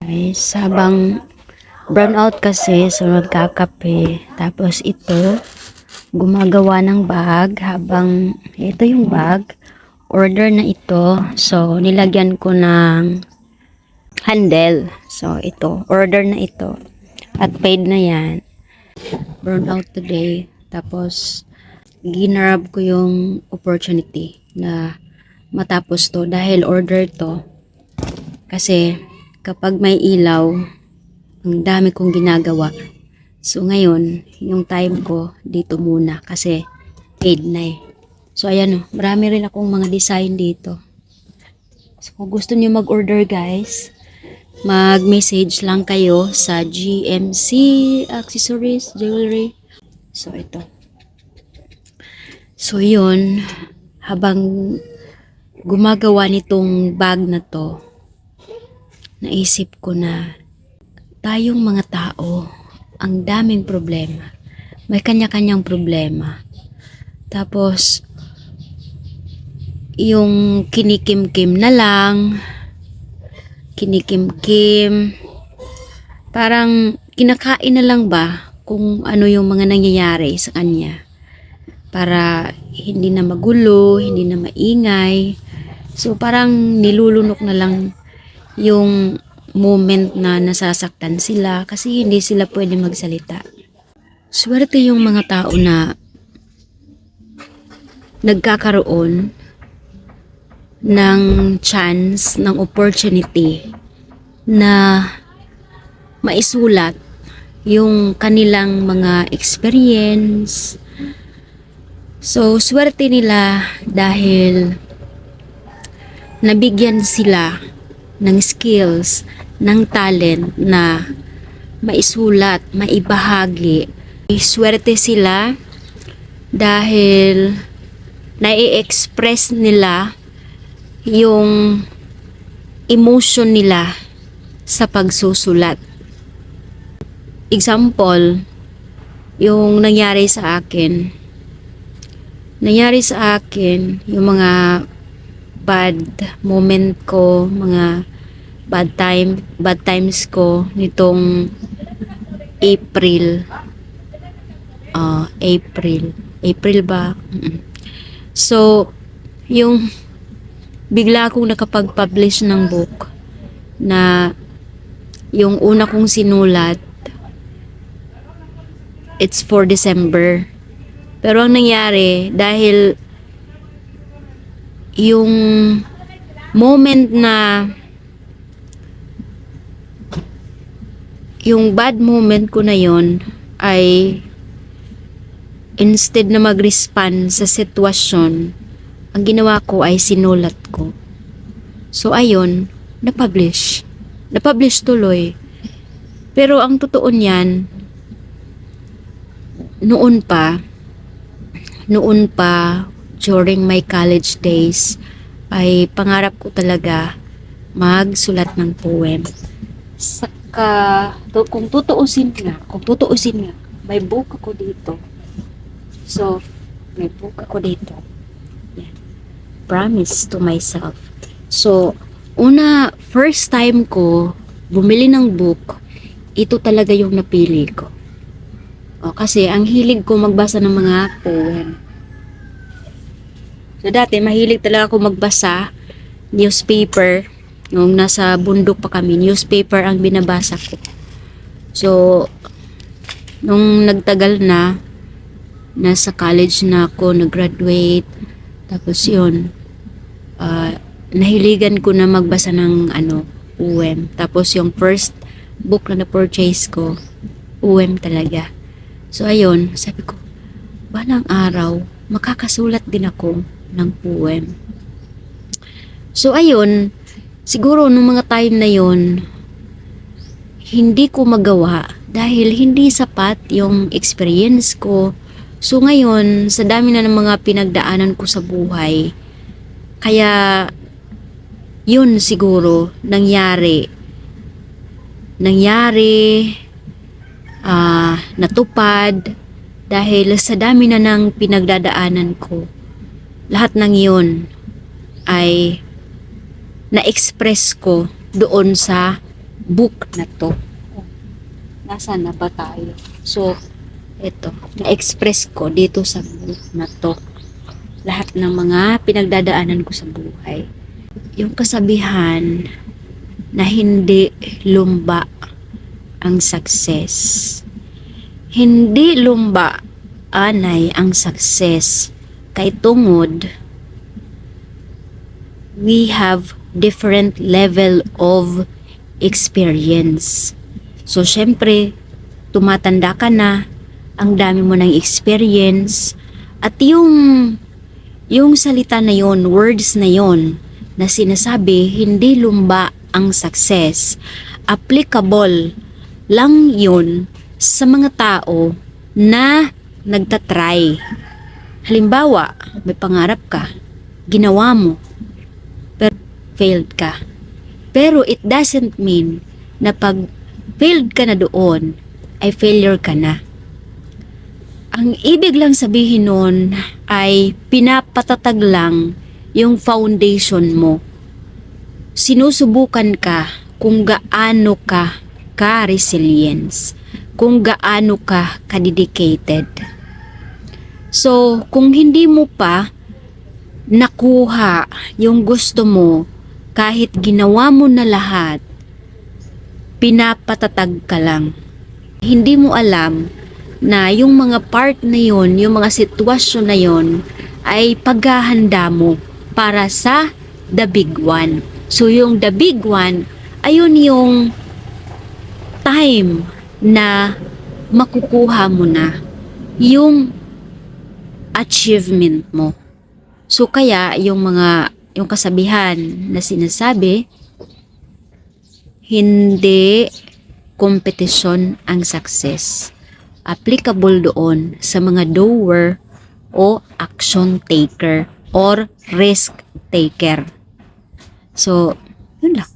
Guys, habang brownout kasi, so nagkakape. Tapos ito, gumagawa ng bag habang ito yung bag. Order na ito. So, nilagyan ko ng handle. So, ito. Order na ito. At paid na yan. Brownout today. Tapos, ginarab ko yung opportunity na matapos to dahil order to. Kasi, kapag may ilaw, ang dami kong ginagawa. So, ngayon, yung time ko dito muna kasi paid na eh. So, ayan o. Marami rin akong mga design dito. So, kung gusto niyo mag-order guys, mag-message lang kayo sa GMC Accessories Jewelry. So, ito. So, yun. Habang gumagawa nitong bag na to, naisip ko na tayong mga tao, ang daming problema. May kanya-kanyang problema. Tapos, yung kinikim-kim na lang, kinikim-kim, parang kinakain na lang ba kung ano yung mga nangyayari sa kanya. Para hindi na magulo, hindi na maingay. So, parang nilulunok na lang yung moment na nasasaktan sila kasi hindi sila pwede magsalita. Swerte yung mga tao na nagkakaroon ng chance, ng opportunity na maisulat yung kanilang mga experience. So, swerte nila dahil nabigyan sila ng skills, ng talent na maisulat, maibahagi. Swerte sila dahil nai-express nila yung emotion nila sa pagsusulat. Example, yung nangyari sa akin. Nangyari sa akin yung mga bad moment ko, mga bad times ko nitong April. April ba? So, yung bigla akong nakapag-publish ng book na yung una kong sinulat, it's for December. Pero ang nangyari, dahil yung moment na yung bad moment ko na yon ay instead na mag-respond sa sitwasyon, ang ginawa ko ay sinulat ko. So ayun, na-publish. Na-publish tuloy. Pero ang totoo niyan, noon pa, during my college days, ay pangarap ko talaga magsulat ng poem. Saka, kung tutuusin nga, may book ako dito. So, may book ako dito. Yan. Promise to myself. So, first time ko bumili ng book, ito talaga yung napili ko. Kasi ang hilig ko magbasa ng mga poem. So dati mahilig talaga ako magbasa, newspaper. Nung nasa bundok pa kami, newspaper ang binabasa ko. So nung nagtagal na, nasa college na ako, nag-graduate. Tapos yun, nahiligan ko na magbasa ng poem. Tapos yung first book na na-purchase ko, poem talaga. So ayun, sabi ko, balang araw, makakasulat din ako ng poem. So ayun, siguro nung mga time na yun, hindi ko magawa dahil hindi sapat yung experience ko. So ngayon, sa dami na ng mga pinagdaanan ko sa buhay, kaya yun siguro nangyari, natupad dahil sa dami na ng pinagdadaanan ko. Lahat ng yun ay na-express ko doon sa book na to. Nasaan na ba tayo? So, ito, na-express ko dito sa book na to. Lahat ng mga pinagdadaanan ko sa buhay. Yung kasabihan na hindi lumba ang success. Hindi lumba anay ang success. Kay tungod, we have different level of experience. So, syempre, tumatanda ka na, ang dami mo ng experience, at yung salita na yon, words na yon, na sinasabi, hindi lumba ang success. Applicable lang yun sa mga tao na nagtatry. Halimbawa, may pangarap ka, ginawa mo, pero failed ka. Pero it doesn't mean na pag failed ka na doon, ay failure ka na. Ang ibig lang sabihin nun ay pinapatatag lang yung foundation mo. Sinusubukan ka kung gaano ka ka-resilience, kung gaano ka ka-dedicated. So, kung hindi mo pa nakuha yung gusto mo, kahit ginawa mo na lahat, pinapatatag ka lang. Hindi mo alam na yung mga part na yon, yung mga sitwasyon na yon, ay paghahanda mo para sa the big one. So, yung the big one, ayun yung time na makukuha mo na yung achievement mo. So, kaya yung kasabihan na sinasabi, hindi kompetisyon ang success. Applicable doon sa mga doer o action taker or risk taker. So, yun lang.